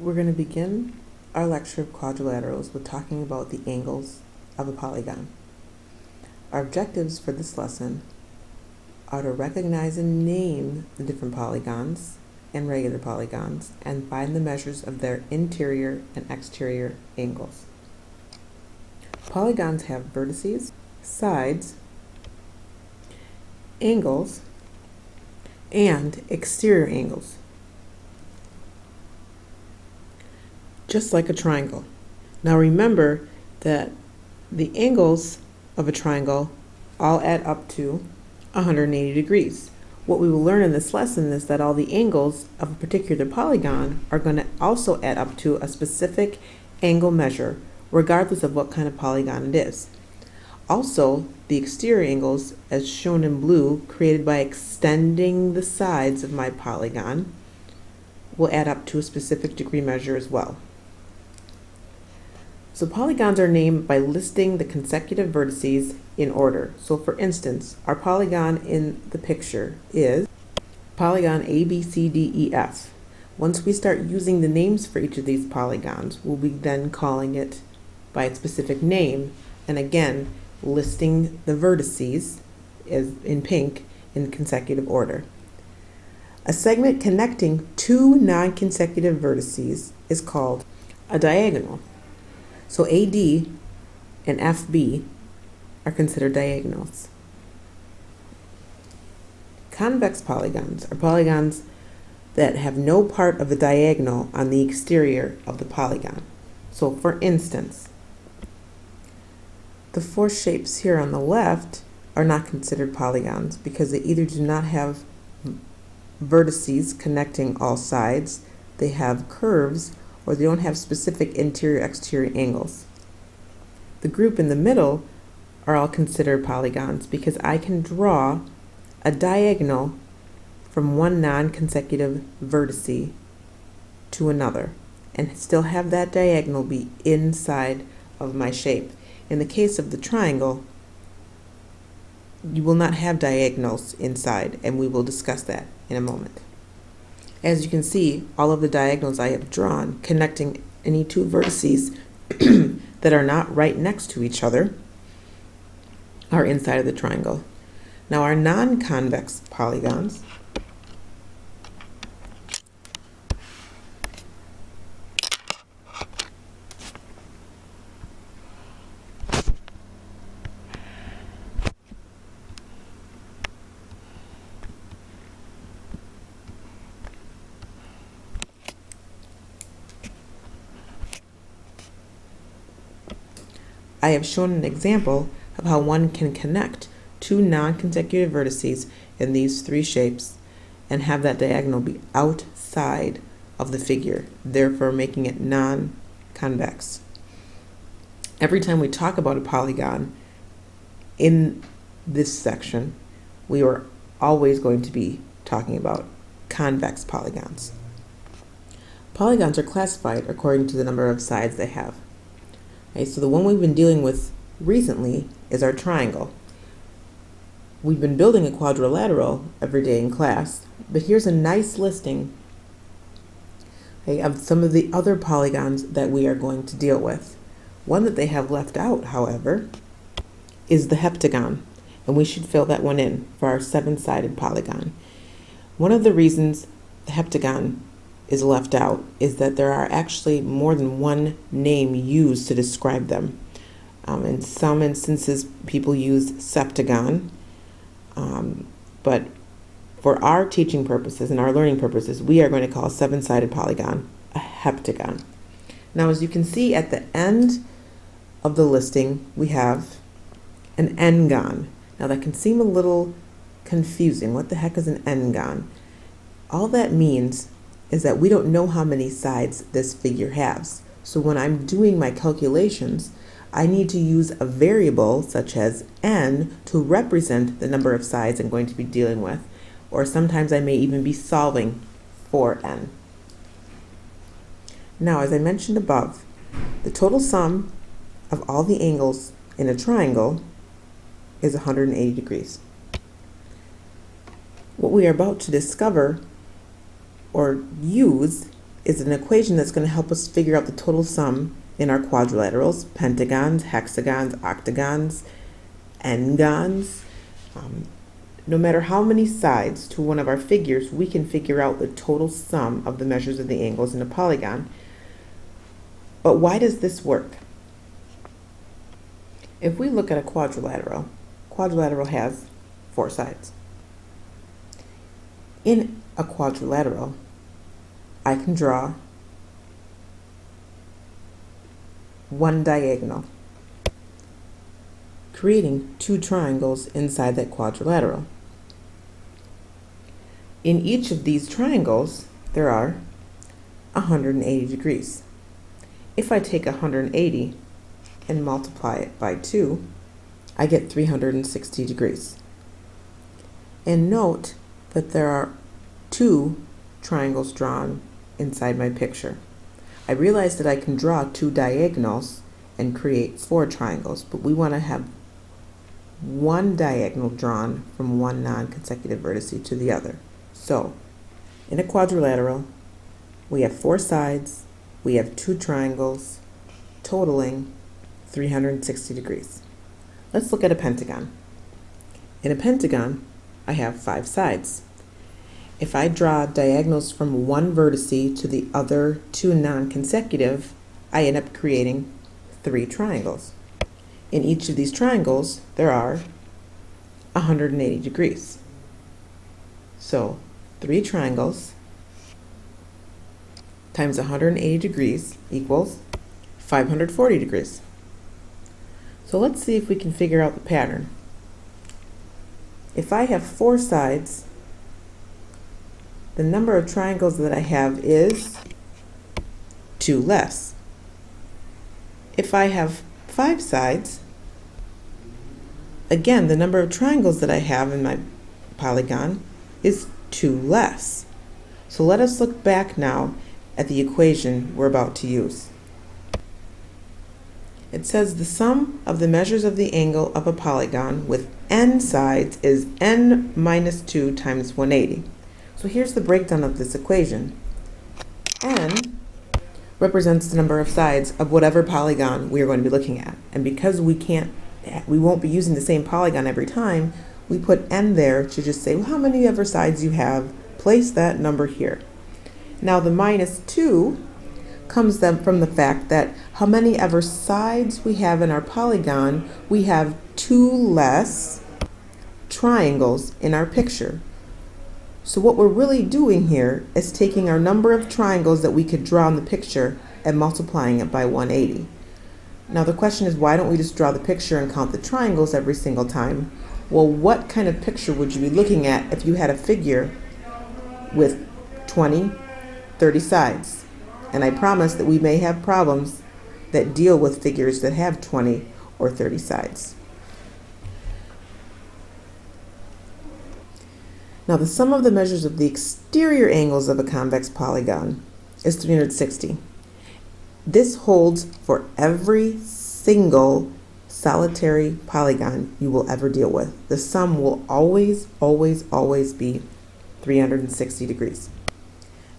We're going to begin our lecture of quadrilaterals with talking about the angles of a polygon. Our objectives for this lesson are to recognize and name the different polygons and regular polygons and find the measures of their interior and exterior angles. Polygons have vertices, sides, angles, and exterior angles, just like a triangle. Now remember that the angles of a triangle all add up to 180 degrees. What we will learn in this lesson is that all the angles of a particular polygon are going to also add up to a specific angle measure, regardless of what kind of polygon it is. Also, the exterior angles, as shown in blue, created by extending the sides of my polygon, will add up to a specific degree measure as well. So polygons are named by listing the consecutive vertices in order. So for instance, our polygon in the picture is polygon ABCDEF. Once we start using the names for each of these polygons, we'll be then calling it by its specific name, and again, listing the vertices as in pink in consecutive order. A segment connecting two non-consecutive vertices is called a diagonal. So AD and FB are considered diagonals. Convex polygons are polygons that have no part of the diagonal on the exterior of the polygon. So for instance, the four shapes here on the left are not considered polygons because they either do not have vertices connecting all sides, they have curves, or they don't have specific interior-exterior angles. The group in the middle are all considered polygons because I can draw a diagonal from one non-consecutive vertice to another and still have that diagonal be inside of my shape. In the case of the triangle, you will not have diagonals inside, and we will discuss that in a moment. As you can see, all of the diagonals I have drawn connecting any two vertices that are not right next to each other are inside of the triangle. Now our non-convex polygons I have shown an example of how one can connect two non-consecutive vertices in these three shapes and have that diagonal be outside of the figure, therefore making it non-convex. Every time we talk about a polygon in this section, we are always going to be talking about convex polygons. Polygons are classified according to the number of sides they have. Okay, so the one we've been dealing with recently is our triangle. We've been building a quadrilateral every day in class, but here's a nice listing, okay, of some of the other polygons that we are going to deal with. One that they have left out, however, is the heptagon, and we should fill that one in for our seven-sided polygon. One of the reasons the heptagon is left out is that there are actually more than one name used to describe them. In some instances, people use septagon, but for our teaching purposes and our learning purposes, we are going to call a seven-sided polygon a heptagon. Now, as you can see at the end of the listing, we have an n-gon. Now, that can seem a little confusing. What the heck is an n-gon? All that means is that we don't know how many sides this figure has. So when I'm doing my calculations, I need to use a variable such as n to represent the number of sides I'm going to be dealing with, or sometimes I may even be solving for n. Now, as I mentioned above, the total sum of all the angles in a triangle is 180 degrees. What we are about to discover or use is an equation that's going to help us figure out the total sum in our quadrilaterals, pentagons, hexagons, octagons, n-gons. No matter how many sides to one of our figures, we can figure out the total sum of the measures of the angles in a polygon. But why does this work? If we look at a quadrilateral has 4 sides. In a quadrilateral, I can draw one diagonal, creating 2 triangles inside that quadrilateral. In each of these triangles, there are 180 degrees. If I take 180 and multiply it by 2, I get 360 degrees. And note that there are 2 triangles drawn inside my picture. I realize that I can draw 2 diagonals and create 4 triangles, but we want to have one diagonal drawn from one non-consecutive vertex to the other. So, in a quadrilateral, we have 4 sides, we have 2 triangles, totaling 360 degrees. Let's look at a pentagon. In a pentagon, I have 5 sides. If I draw diagonals from one vertex to the other 2 non-consecutive, I end up creating 3 triangles. In each of these triangles, there are 180 degrees. So 3 triangles times 180 degrees equals 540 degrees. So let's see if we can figure out the pattern. If I have 4 sides, the number of triangles that I have is 2 less. If I have 5 sides, again, the number of triangles that I have in my polygon is 2 less. So let us look back now at the equation we're about to use. It says the sum of the measures of the angle of a polygon with n sides is n minus 2 times 180. So here's the breakdown of this equation. N represents the number of sides of whatever polygon we are going to be looking at. And because we won't be using the same polygon every time, we put n there to just say, well, how many ever sides you have, place that number here. Now the minus 2 comes from the fact that how many ever sides we have in our polygon, we have 2 less triangles in our picture. So what we're really doing here is taking our number of triangles that we could draw in the picture and multiplying it by 180. Now the question is, why don't we just draw the picture and count the triangles every single time? Well, what kind of picture would you be looking at if you had a figure with 20, 30 sides? And I promise that we may have problems that deal with figures that have 20 or 30 sides. Now the sum of the measures of the exterior angles of a convex polygon is 360. This holds for every single solitary polygon you will ever deal with. The sum will always, always, always be 360 degrees.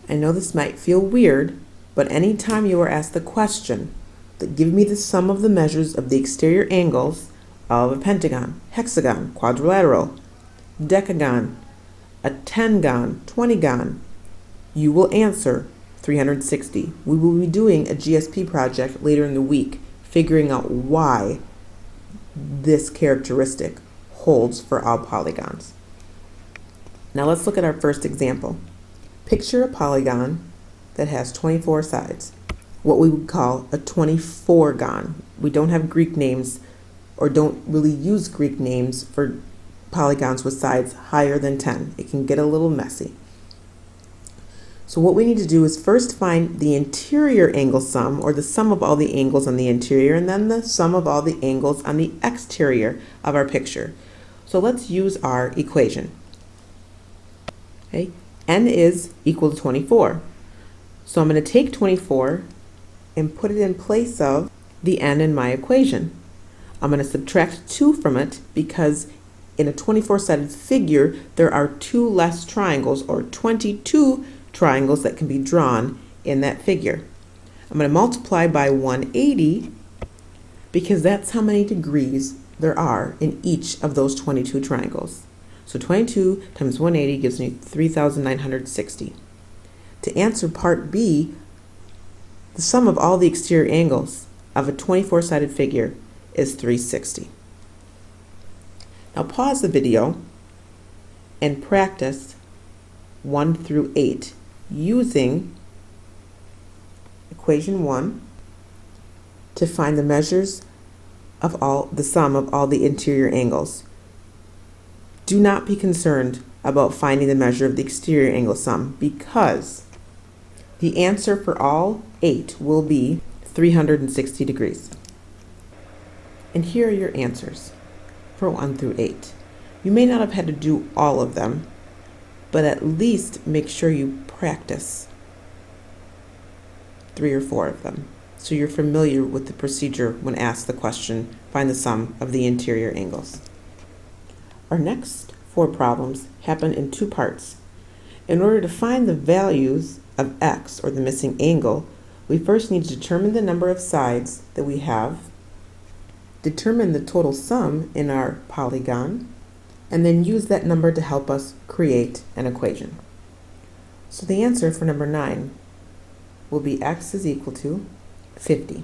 I know this might feel weird, but anytime you are asked the question that give me the sum of the measures of the exterior angles of a pentagon, hexagon, quadrilateral, decagon, a 10-gon, 20-gon, you will answer 360. We will be doing a GSP project later in the week, figuring out why this characteristic holds for all polygons. Now let's look at our first example. Picture a polygon that has 24 sides, what we would call a 24-gon. We don't have Greek names, or don't really use Greek names for polygons with sides higher than 10. It can get a little messy. So what we need to do is first find the interior angle sum, or the sum of all the angles on the interior, and then the sum of all the angles on the exterior of our picture. So let's use our equation. Okay, n is equal to 24. So I'm going to take 24 and put it in place of the n in my equation. I'm going to subtract 2 from it because in a 24-sided figure, there are 2 less triangles, or 22 triangles that can be drawn in that figure. I'm going to multiply by 180 because that's how many degrees there are in each of those 22 triangles. So 22 times 180 gives me 3,960. To answer part B, the sum of all the exterior angles of a 24-sided figure is 360. Now pause the video and practice 1 through 8 using equation 1 to find the measures of the sum of all the interior angles. Do not be concerned about finding the measure of the exterior angle sum because the answer for all 8 will be 360 degrees. And here are your answers for 1 through 8. You may not have had to do all of them, but at least make sure you practice 3 or 4 of them so you're familiar with the procedure when asked the question, find the sum of the interior angles. Our next 4 problems happen in 2 parts. In order to find the values of x, or the missing angle, we first need to determine the number of sides that we have, determine the total sum in our polygon, and then use that number to help us create an equation. So the answer for number 9 will be x is equal to 50,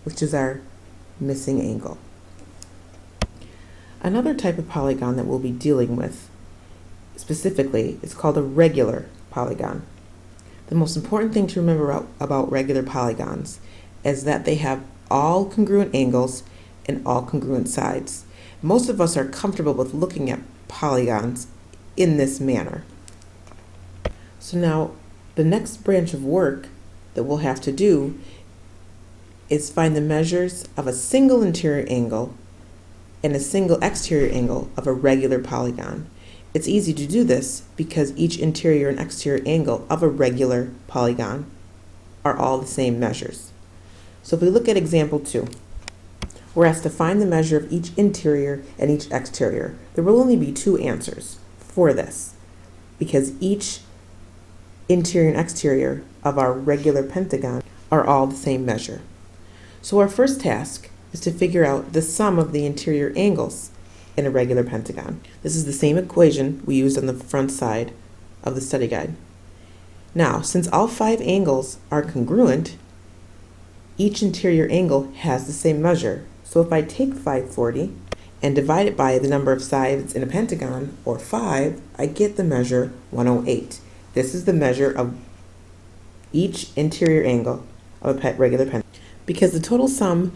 which is our missing angle. Another type of polygon that we'll be dealing with specifically is called a regular polygon. The most important thing to remember about regular polygons is that they have all congruent angles and all congruent sides. Most of us are comfortable with looking at polygons in this manner. So now the next branch of work that we'll have to do is find the measures of a single interior angle and a single exterior angle of a regular polygon. It's easy to do this because each interior and exterior angle of a regular polygon are all the same measures. So if we look at example 2, we're asked to find the measure of each interior and each exterior. There will only be 2 answers for this because each interior and exterior of our regular pentagon are all the same measure. So our first task is to figure out the sum of the interior angles in a regular pentagon. This is the same equation we used on the front side of the study guide. Now, since all 5 angles are congruent, each interior angle has the same measure. So if I take 540 and divide it by the number of sides in a pentagon, or 5, I get the measure 108. This is the measure of each interior angle of a regular pentagon. Because the total sum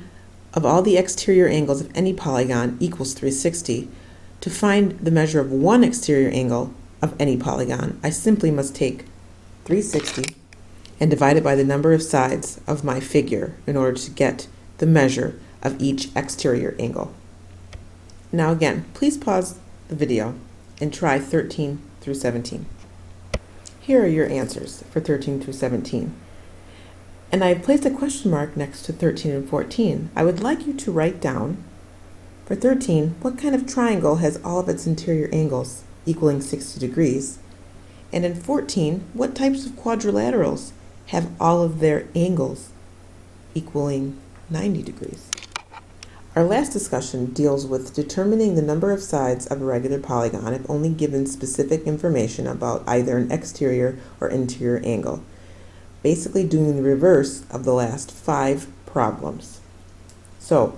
of all the exterior angles of any polygon equals 360, to find the measure of one exterior angle of any polygon, I simply must take 360 and divide it by the number of sides of my figure in order to get the measure of each exterior angle. Now again, please pause the video and try 13 through 17. Here are your answers for 13 through 17. And I have placed a question mark next to 13 and 14. I would like you to write down, for 13, what kind of triangle has all of its interior angles equaling 60 degrees? And in 14, what types of quadrilaterals have all of their angles equaling 90 degrees? Our last discussion deals with determining the number of sides of a regular polygon if only given specific information about either an exterior or interior angle. Basically doing the reverse of the last 5 problems. So,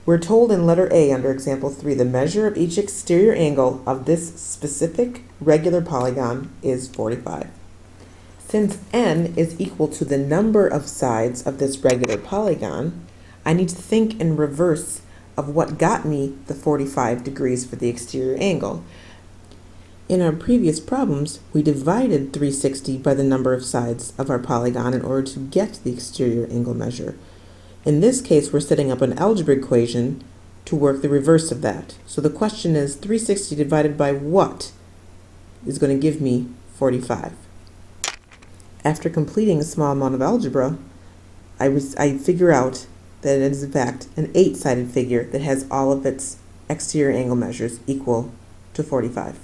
we're told in letter A under example 3, the measure of each exterior angle of this specific regular polygon is 45. Since n is equal to the number of sides of this regular polygon, I need to think in reverse of what got me the 45 degrees for the exterior angle. In our previous problems, we divided 360 by the number of sides of our polygon in order to get the exterior angle measure. In this case, we're setting up an algebra equation to work the reverse of that. So the question is 360 divided by what is going to give me 45? After completing a small amount of algebra, I figure out that it is in fact an 8-sided figure that has all of its exterior angle measures equal to 45.